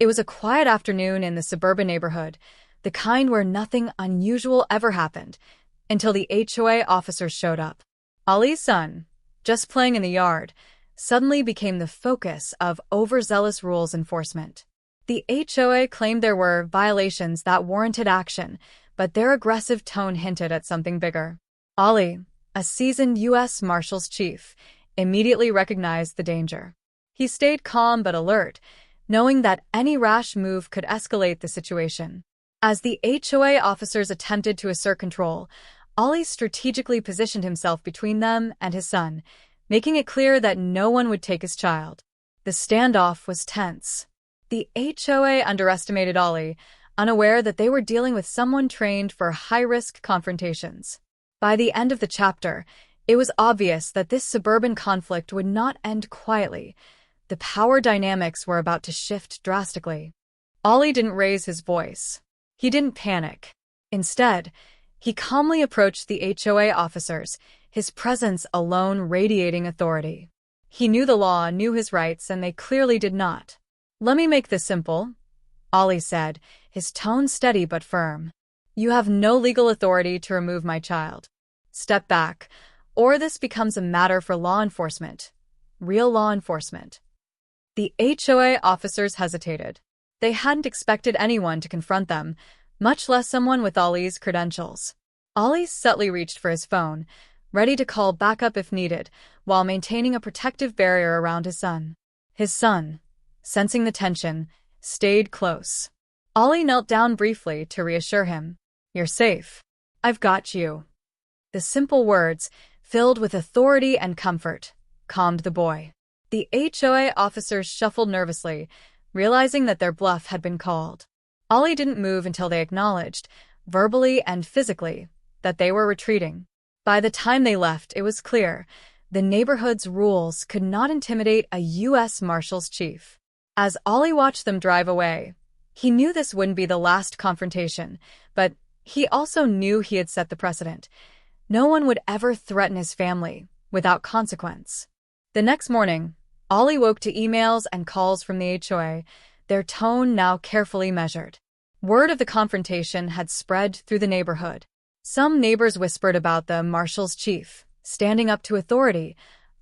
It was a quiet afternoon in the suburban neighborhood, the kind where nothing unusual ever happened, until the HOA officers showed up. Ollie's son, just playing in the yard, suddenly became the focus of overzealous rules enforcement. The HOA claimed there were violations that warranted action, but their aggressive tone hinted at something bigger. Ollie, a seasoned U.S. Marshals Chief, immediately recognized the danger. He stayed calm but alert, knowing that any rash move could escalate the situation. As the HOA officers attempted to assert control, Ollie strategically positioned himself between them and his son, making it clear that no one would take his child. The standoff was tense. The HOA underestimated Ollie, unaware that they were dealing with someone trained for high-risk confrontations. By the end of the chapter, it was obvious that this suburban conflict would not end quietly. The power dynamics were about to shift drastically. Ollie didn't raise his voice. He didn't panic. Instead, he calmly approached the HOA officers, his presence alone radiating authority. He knew the law, knew his rights, and they clearly did not. "Let me make this simple," Ollie said, his tone steady but firm. "You have no legal authority to remove my child. Step back, or this becomes a matter for law enforcement. Real law enforcement." The HOA officers hesitated. They hadn't expected anyone to confront them, much less someone with Ollie's credentials. Ollie subtly reached for his phone, ready to call backup if needed, while maintaining a protective barrier around his son. His son, sensing the tension, stayed close. Ollie knelt down briefly to reassure him. "You're safe. I've got you." The simple words, filled with authority and comfort, calmed the boy. The HOA officers shuffled nervously, realizing that their bluff had been called. Ollie didn't move until they acknowledged, verbally and physically, that they were retreating. By the time they left, it was clear the neighborhood's rules could not intimidate a U.S. Marshals Chief. As Ollie watched them drive away, he knew this wouldn't be the last confrontation, but he also knew he had set the precedent. No one would ever threaten his family without consequence. The next morning, Ollie woke to emails and calls from the HOA, their tone now carefully measured. Word of the confrontation had spread through the neighborhood. Some neighbors whispered about the Marshals Chief standing up to authority,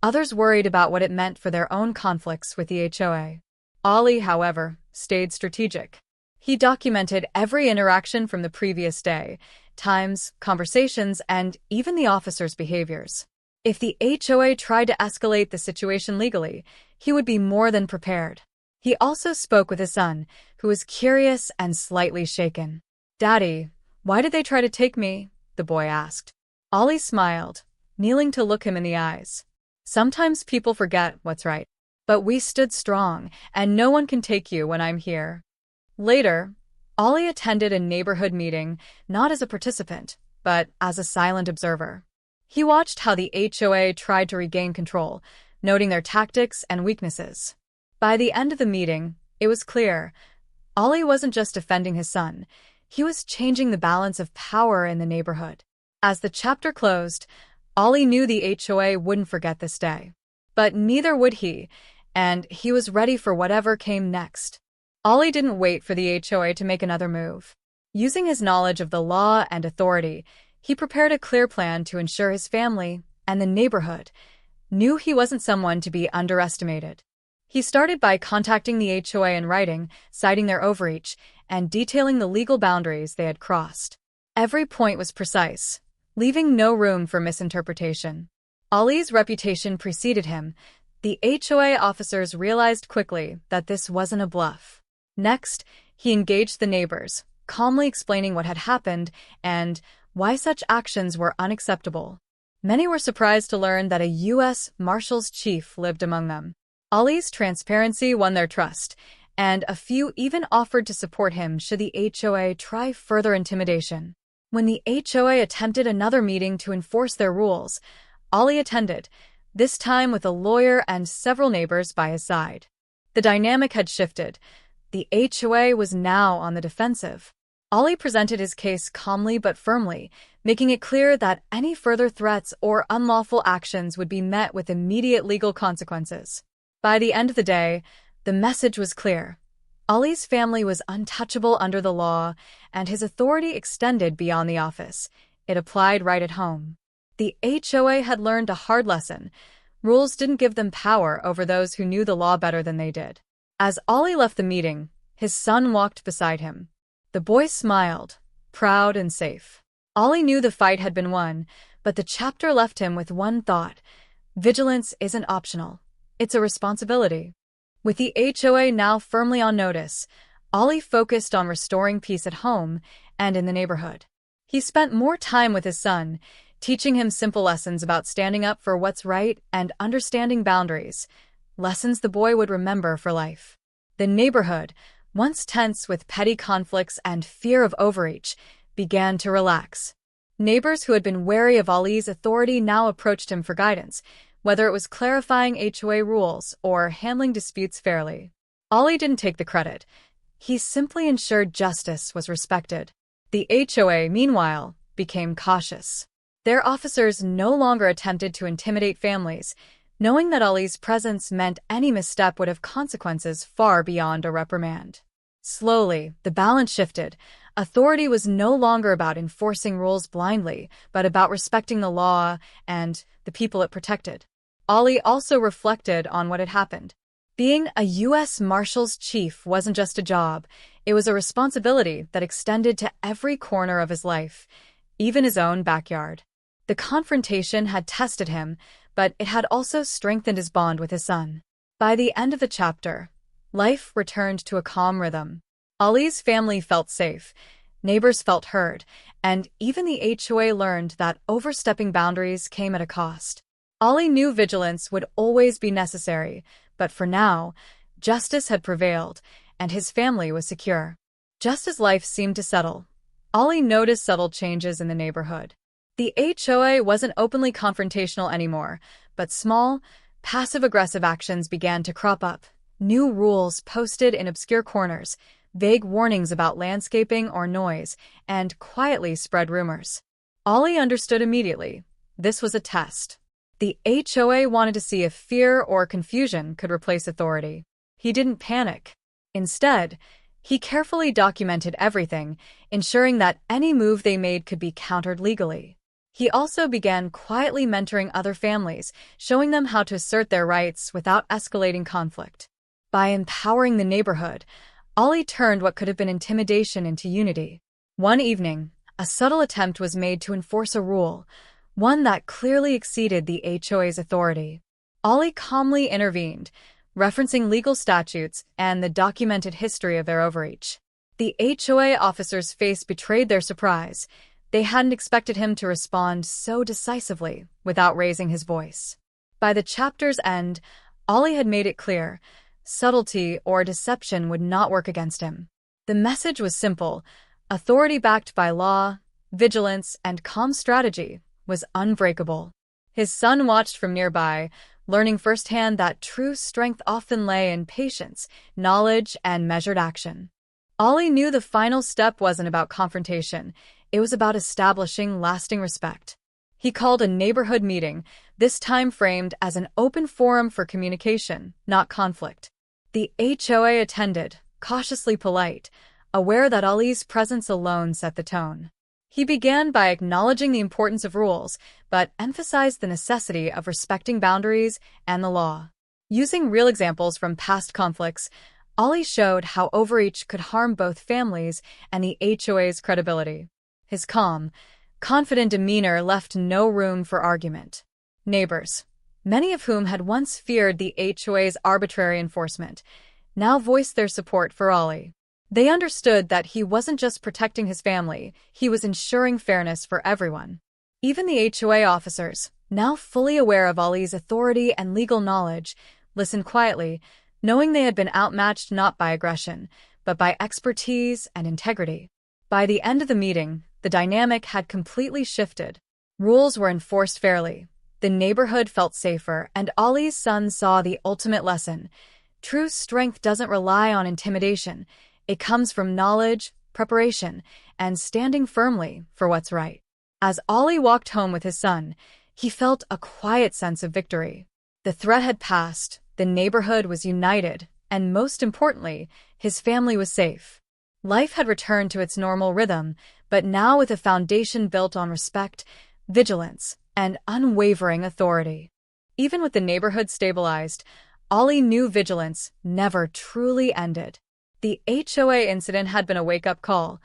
others worried about what it meant for their own conflicts with the HOA. Ollie, however, stayed strategic. He documented every interaction from the previous day, times, conversations, and even the officers' behaviors. If the HOA tried to escalate the situation legally, he would be more than prepared. He also spoke with his son, who was curious and slightly shaken. "Daddy, why did they try to take me?" the boy asked. Ollie smiled, kneeling to look him in the eyes. "Sometimes people forget what's right. But we stood strong, and no one can take you when I'm here." Later, Ollie attended a neighborhood meeting, not as a participant, but as a silent observer. He watched how the HOA tried to regain control, noting their tactics and weaknesses. By the end of the meeting, it was clear Ollie wasn't just defending his son, he was changing the balance of power in the neighborhood. As the chapter closed, Ollie knew the HOA wouldn't forget this day. But neither would he, and he was ready for whatever came next. Ollie didn't wait for the HOA to make another move. Using his knowledge of the law and authority, he prepared a clear plan to ensure his family and the neighborhood knew he wasn't someone to be underestimated. He started by contacting the HOA in writing, citing their overreach, and detailing the legal boundaries they had crossed. Every point was precise, leaving no room for misinterpretation. Ollie's reputation preceded him. The HOA officers realized quickly that this wasn't a bluff. Next, he engaged the neighbors, calmly explaining what had happened and why such actions were unacceptable. Many were surprised to learn that a U.S. Marshals Chief lived among them. Ollie's transparency won their trust, and a few even offered to support him should the HOA try further intimidation. When the HOA attempted another meeting to enforce their rules, Ollie attended, this time with a lawyer and several neighbors by his side. The dynamic had shifted. The HOA was now on the defensive. Ollie presented his case calmly but firmly, making it clear that any further threats or unlawful actions would be met with immediate legal consequences. By the end of the day, the message was clear. Ollie's family was untouchable under the law, and his authority extended beyond the office. It applied right at home. The HOA had learned a hard lesson. Rules didn't give them power over those who knew the law better than they did. As Ollie left the meeting, his son walked beside him. The boy smiled, proud and safe. Ollie knew the fight had been won, but the chapter left him with one thought: vigilance isn't optional. It's a responsibility. With the HOA now firmly on notice, Ollie focused on restoring peace at home and in the neighborhood. He spent more time with his son, teaching him simple lessons about standing up for what's right and understanding boundaries, lessons the boy would remember for life. The neighborhood, once tense with petty conflicts and fear of overreach, began to relax. Neighbors who had been wary of Ollie's authority now approached him for guidance, whether it was clarifying HOA rules or handling disputes fairly. Ollie didn't take the credit. He simply ensured justice was respected. The HOA, meanwhile, became cautious. Their officers no longer attempted to intimidate families, knowing that Ollie's presence meant any misstep would have consequences far beyond a reprimand. Slowly, the balance shifted. Authority was no longer about enforcing rules blindly, but about respecting the law and the people it protected. Ollie also reflected on what had happened. Being a U.S. Marshals Chief wasn't just a job, it was a responsibility that extended to every corner of his life, even his own backyard. The confrontation had tested him, but it had also strengthened his bond with his son. By the end of the chapter, life returned to a calm rhythm. Ollie's family felt safe, neighbors felt heard, and even the HOA learned that overstepping boundaries came at a cost. Ollie knew vigilance would always be necessary, but for now, justice had prevailed, and his family was secure. Just as life seemed to settle, Ollie noticed subtle changes in the neighborhood. The HOA wasn't openly confrontational anymore, but small, passive-aggressive actions began to crop up. New rules posted in obscure corners, vague warnings about landscaping or noise, and quietly spread rumors. Ollie understood immediately. This was a test. The HOA wanted to see if fear or confusion could replace authority. He didn't panic. Instead, he carefully documented everything, ensuring that any move they made could be countered legally. He also began quietly mentoring other families, showing them how to assert their rights without escalating conflict. By empowering the neighborhood, Ollie turned what could have been intimidation into unity. One evening, a subtle attempt was made to enforce a rule, one that clearly exceeded the HOA's authority. Ollie calmly intervened, referencing legal statutes and the documented history of their overreach. The HOA officer's face betrayed their surprise. They hadn't expected him to respond so decisively without raising his voice. By the chapter's end, Ollie had made it clear: subtlety or deception would not work against him. The message was simple: authority backed by law, vigilance, and calm strategy was unbreakable. His son watched from nearby, learning firsthand that true strength often lay in patience, knowledge, and measured action. Ollie knew the final step wasn't about confrontation. It was about establishing lasting respect. He called a neighborhood meeting, this time framed as an open forum for communication, not conflict. The HOA attended, cautiously polite, aware that Ollie's presence alone set the tone. He began by acknowledging the importance of rules, but emphasized the necessity of respecting boundaries and the law. Using real examples from past conflicts, Ollie showed how overreach could harm both families and the HOA's credibility. His calm, confident demeanor left no room for argument. Neighbors, many of whom had once feared the HOA's arbitrary enforcement, now voiced their support for Ollie. They understood that he wasn't just protecting his family, he was ensuring fairness for everyone. Even the HOA officers, now fully aware of Ollie's authority and legal knowledge, listened quietly, knowing they had been outmatched not by aggression, but by expertise and integrity. By the end of the meeting, the dynamic had completely shifted. Rules were enforced fairly. The neighborhood felt safer, and Ollie's son saw the ultimate lesson: true strength doesn't rely on intimidation. It comes from knowledge, preparation, and standing firmly for what's right. As Ollie walked home with his son, he felt a quiet sense of victory. The threat had passed, the neighborhood was united, and most importantly, his family was safe. Life had returned to its normal rhythm, but now with a foundation built on respect, vigilance, and unwavering authority. Even with the neighborhood stabilized, Ollie knew vigilance never truly ended. The HOA incident had been a wake-up call.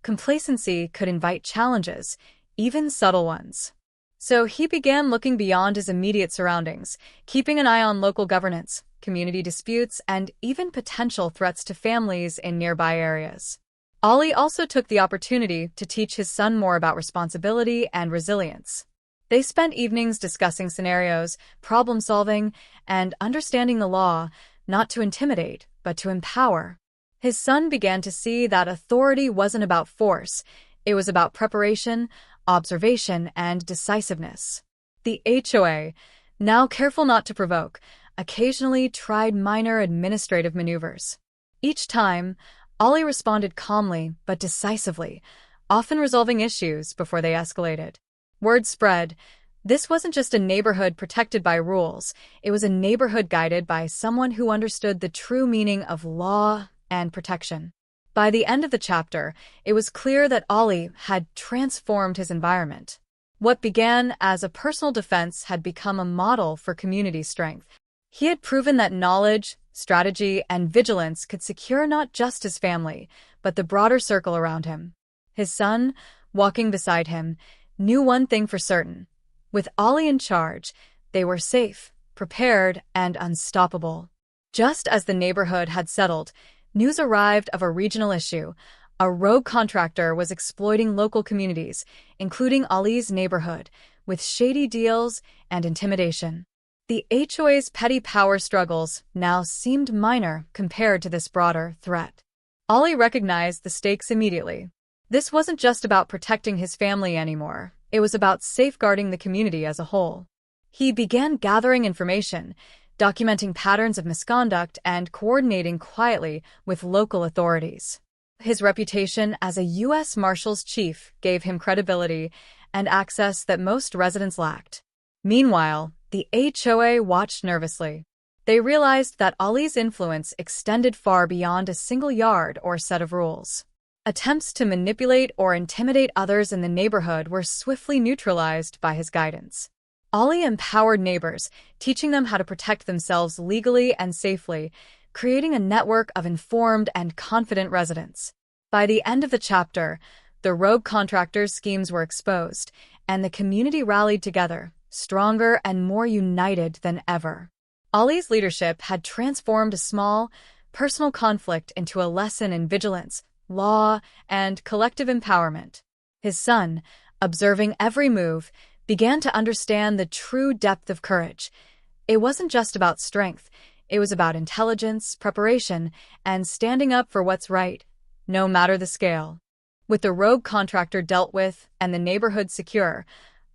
Complacency could invite challenges, even subtle ones. So he began looking beyond his immediate surroundings, keeping an eye on local governance, community disputes, and even potential threats to families in nearby areas. Ollie also took the opportunity to teach his son more about responsibility and resilience. They spent evenings discussing scenarios, problem-solving, and understanding the law, not to intimidate, but to empower. His son began to see that authority wasn't about force, it was about preparation, observation, and decisiveness. The HOA, now careful not to provoke, occasionally tried minor administrative maneuvers. Each time, Ollie responded calmly but decisively, often resolving issues before they escalated. Word spread. This wasn't just a neighborhood protected by rules, it was a neighborhood guided by someone who understood the true meaning of law and protection. By the end of the chapter, it was clear that Ollie had transformed his environment. What began as a personal defense had become a model for community strength. He had proven that knowledge, strategy, and vigilance could secure not just his family, but the broader circle around him. His son, walking beside him, knew one thing for certain. With Ollie in charge, they were safe, prepared, and unstoppable. Just as the neighborhood had settled, news arrived of a regional issue. A rogue contractor was exploiting local communities, including Ollie's neighborhood, with shady deals and intimidation. The HOA's petty power struggles now seemed minor compared to this broader threat. Ollie recognized the stakes immediately. This wasn't just about protecting his family anymore, it was about safeguarding the community as a whole. He began gathering information, documenting patterns of misconduct, and coordinating quietly with local authorities. His reputation as a U.S. Marshals Chief gave him credibility and access that most residents lacked. Meanwhile, the HOA watched nervously. They realized that Ollie's influence extended far beyond a single yard or set of rules. Attempts to manipulate or intimidate others in the neighborhood were swiftly neutralized by his guidance. Ollie empowered neighbors, teaching them how to protect themselves legally and safely, creating a network of informed and confident residents. By the end of the chapter, the rogue contractors' schemes were exposed, and the community rallied together, stronger and more united than ever. Ollie's leadership had transformed a small, personal conflict into a lesson in vigilance, law, and collective empowerment. His son, observing every move, began to understand the true depth of courage. It wasn't just about strength, it was about intelligence, preparation, and standing up for what's right, no matter the scale. With the rogue contractor dealt with and the neighborhood secure,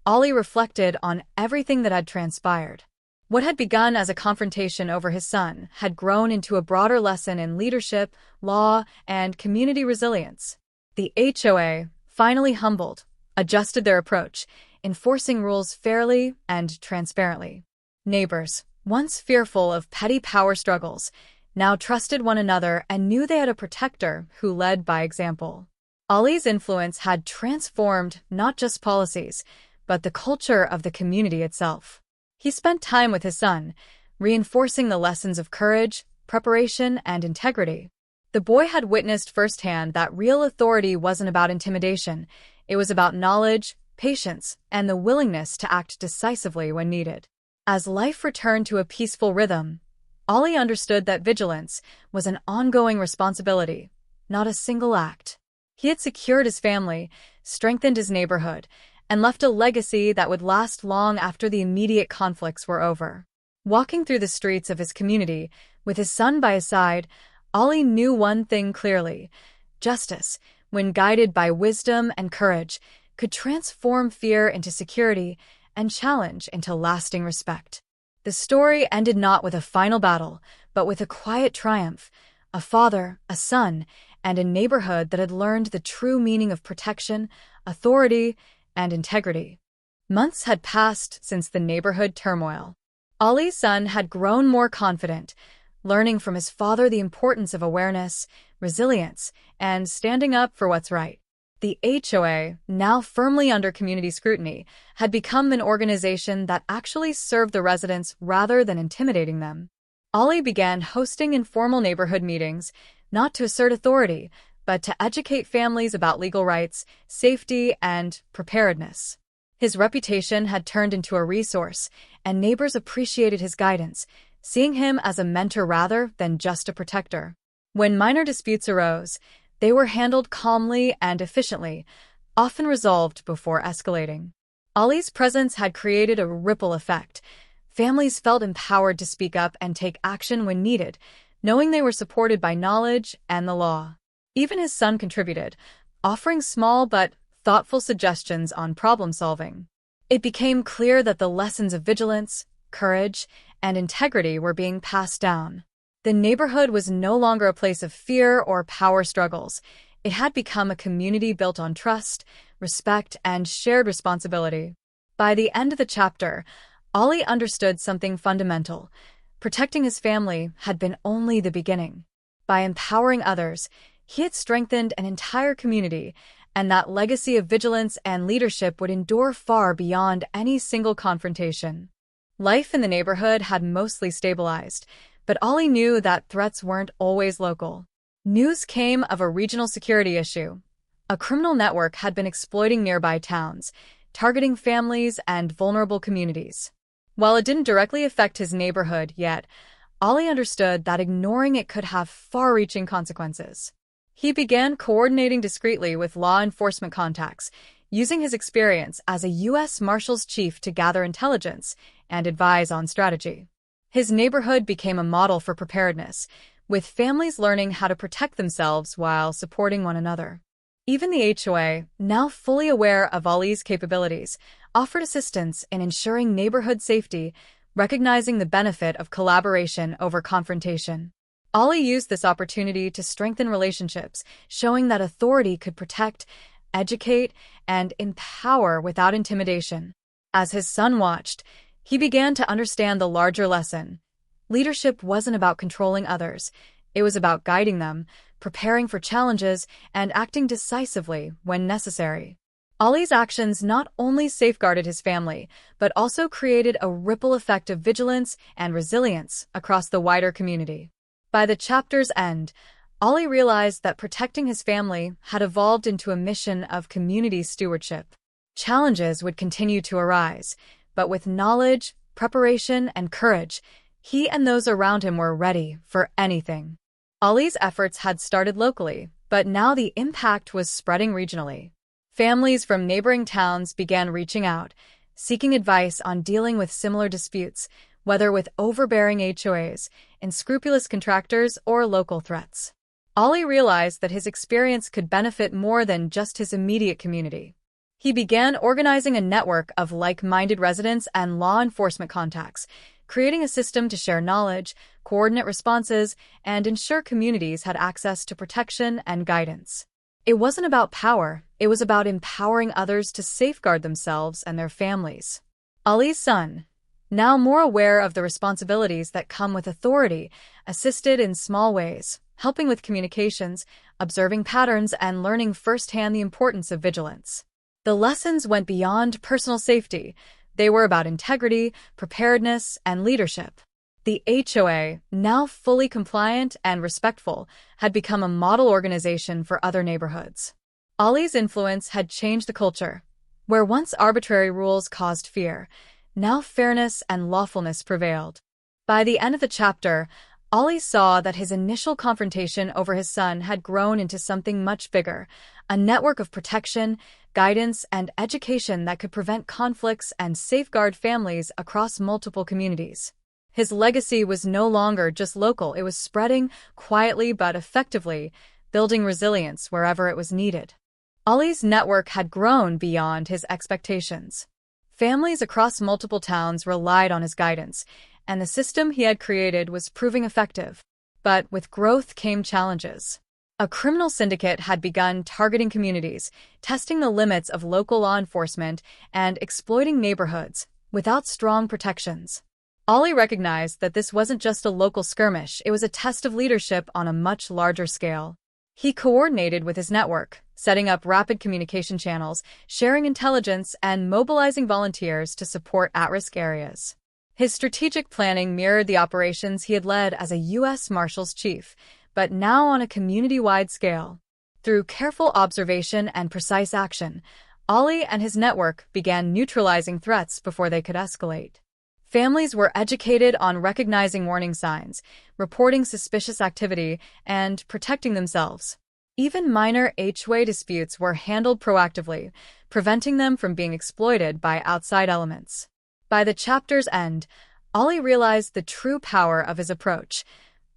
Ollie reflected on everything that had transpired. What had begun as a confrontation over his son had grown into a broader lesson in leadership, law, and community resilience. The HOA, finally humbled, adjusted their approach, enforcing rules fairly and transparently. Neighbors, once fearful of petty power struggles, now trusted one another and knew they had a protector who led by example. Ollie's influence had transformed not just policies, but the culture of the community itself. He spent time with his son, reinforcing the lessons of courage, preparation, and integrity. The boy had witnessed firsthand that real authority wasn't about intimidation, it was about knowledge, patience, and the willingness to act decisively when needed. As life returned to a peaceful rhythm, Ollie understood that vigilance was an ongoing responsibility, not a single act. He had secured his family, strengthened his neighborhood, and left a legacy that would last long after the immediate conflicts were over. Walking through the streets of his community, with his son by his side, Ollie knew one thing clearly: justice, when guided by wisdom and courage, could transform fear into security and challenge into lasting respect. The story ended not with a final battle, but with a quiet triumph: a father, a son, and a neighborhood that had learned the true meaning of protection, authority, and integrity. Months had passed since the neighborhood turmoil. Ollie's son had grown more confident, learning from his father the importance of awareness, resilience, and standing up for what's right. The HOA, now firmly under community scrutiny, had become an organization that actually served the residents rather than intimidating them. Ollie began hosting informal neighborhood meetings, not to assert authority, but to educate families about legal rights, safety, and preparedness. His reputation had turned into a resource, and neighbors appreciated his guidance, seeing him as a mentor rather than just a protector. When minor disputes arose, they were handled calmly and efficiently, often resolved before escalating. Ollie's presence had created a ripple effect. Families felt empowered to speak up and take action when needed, knowing they were supported by knowledge and the law. Even his son contributed, offering small but thoughtful suggestions on problem-solving. It became clear that the lessons of vigilance, courage, and integrity were being passed down. The neighborhood was no longer a place of fear or power struggles. It had become a community built on trust, respect, and shared responsibility. By the end of the chapter, Ollie understood something fundamental. Protecting his family had been only the beginning. By empowering others, he had strengthened an entire community, and that legacy of vigilance and leadership would endure far beyond any single confrontation. Life in the neighborhood had mostly stabilized, but Ollie knew that threats weren't always local. News came of a regional security issue. A criminal network had been exploiting nearby towns, targeting families and vulnerable communities. While it didn't directly affect his neighborhood yet, Ollie understood that ignoring it could have far-reaching consequences. He began coordinating discreetly with law enforcement contacts, using his experience as a U.S. Marshals Chief to gather intelligence and advise on strategy. His neighborhood became a model for preparedness, with families learning how to protect themselves while supporting one another. Even the HOA, now fully aware of Ollie's capabilities, offered assistance in ensuring neighborhood safety, recognizing the benefit of collaboration over confrontation. Ollie used this opportunity to strengthen relationships, showing that authority could protect, educate, and empower without intimidation. As his son watched, he began to understand the larger lesson. Leadership wasn't about controlling others. It was about guiding them, preparing for challenges, and acting decisively when necessary. Ollie's actions not only safeguarded his family, but also created a ripple effect of vigilance and resilience across the wider community. By the chapter's end, Ollie realized that protecting his family had evolved into a mission of community stewardship. Challenges would continue to arise, but with knowledge, preparation, and courage, he and those around him were ready for anything. Ollie's efforts had started locally, but now the impact was spreading regionally. Families from neighboring towns began reaching out, seeking advice on dealing with similar disputes, whether with overbearing HOAs, unscrupulous contractors, or local threats. Ollie realized that his experience could benefit more than just his immediate community. He began organizing a network of like-minded residents and law enforcement contacts, creating a system to share knowledge, coordinate responses, and ensure communities had access to protection and guidance. It wasn't about power, it was about empowering others to safeguard themselves and their families. Ollie's son, now more aware of the responsibilities that come with authority, assisted in small ways, helping with communications, observing patterns, and learning firsthand the importance of vigilance. The lessons went beyond personal safety. They were about integrity, preparedness, and leadership. The HOA, now fully compliant and respectful, had become a model organization for other neighborhoods. Ollie's influence had changed the culture. Where once arbitrary rules caused fear, now fairness and lawfulness prevailed. By the end of the chapter, Ollie saw that his initial confrontation over his son had grown into something much bigger, a network of protection, guidance, and education that could prevent conflicts and safeguard families across multiple communities. His legacy was no longer just local, it was spreading quietly but effectively, building resilience wherever it was needed. Ollie's network had grown beyond his expectations. Families across multiple towns relied on his guidance, and the system he had created was proving effective. But with growth came challenges. A criminal syndicate had begun targeting communities, testing the limits of local law enforcement, and exploiting neighborhoods without strong protections. Ollie recognized that this wasn't just a local skirmish, it was a test of leadership on a much larger scale. He coordinated with his network, setting up rapid communication channels, sharing intelligence, and mobilizing volunteers to support at-risk areas. His strategic planning mirrored the operations he had led as a U.S. Marshals Chief, but now on a community-wide scale. Through careful observation and precise action, Ollie and his network began neutralizing threats before they could escalate. Families were educated on recognizing warning signs, reporting suspicious activity, and protecting themselves. Even minor HOA disputes were handled proactively, preventing them from being exploited by outside elements. By the chapter's end, Ollie realized the true power of his approach.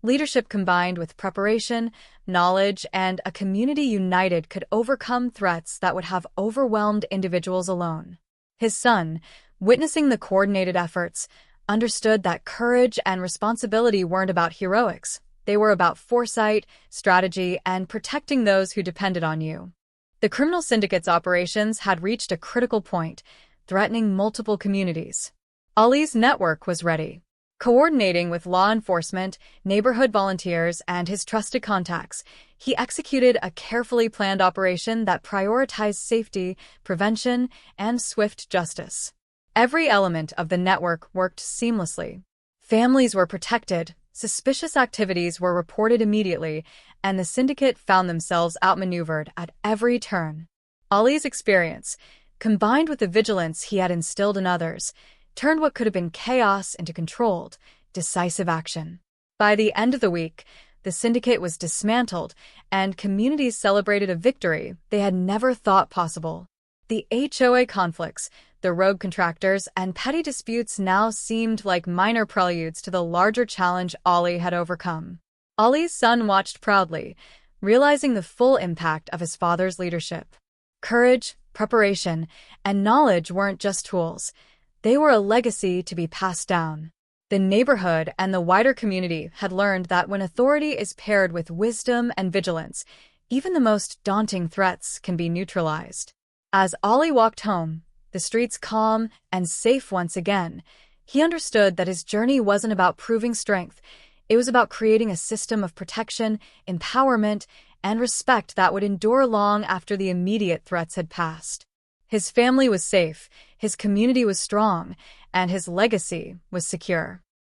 Leadership combined with preparation, knowledge, and a community united could overcome threats that would have overwhelmed individuals alone. His son, witnessing the coordinated efforts, understood that courage and responsibility weren't about heroics. They were about foresight, strategy, and protecting those who depended on you. The criminal syndicate's operations had reached a critical point, threatening multiple communities. Ollie's network was ready. Coordinating with law enforcement, neighborhood volunteers, and his trusted contacts, he executed a carefully planned operation that prioritized safety, prevention, and swift justice. Every element of the network worked seamlessly. Families were protected, suspicious activities were reported immediately, and the syndicate found themselves outmaneuvered at every turn. Ollie's experience, combined with the vigilance he had instilled in others, turned what could have been chaos into controlled, decisive action. By the end of the week, the syndicate was dismantled, and communities celebrated a victory they had never thought possible. The HOA conflicts, the rogue contractors, and petty disputes now seemed like minor preludes to the larger challenge Ollie had overcome. Ollie's son watched proudly, realizing the full impact of his father's leadership. Courage, preparation, and knowledge weren't just tools. They were a legacy to be passed down. The neighborhood and the wider community had learned that when authority is paired with wisdom and vigilance, even the most daunting threats can be neutralized. As Ollie walked home, the streets calm and safe once again, he understood that his journey wasn't about proving strength. It was about creating a system of protection, empowerment, and respect that would endure long after the immediate threats had passed. His family was safe, his community was strong, and his legacy was secure.